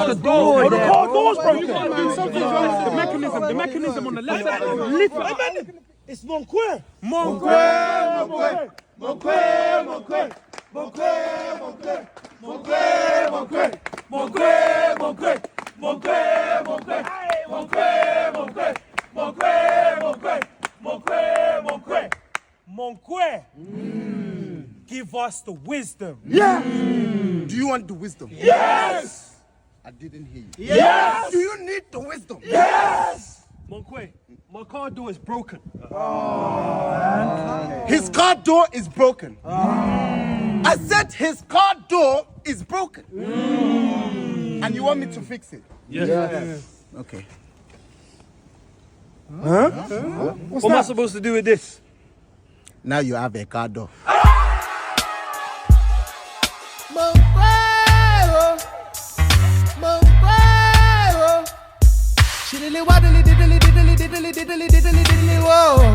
the door. Oh, the car door's broken. You gotta do something. The mechanism on the left side. Lift it. It's Monkweh. Monkweh. Monkweh. Give us the wisdom. Yeah. Do you want the wisdom? Yes. I didn't hear you. Yes. Do you need the wisdom? Yes. Monkweh, my car door is broken. His car door is broken. I said his car door is broken. And you want me to fix it? Yes. Okay. What am I supposed to do with this? Now you have a car door. Diddly waddly diddly diddly diddly diddly diddly diddly whoa.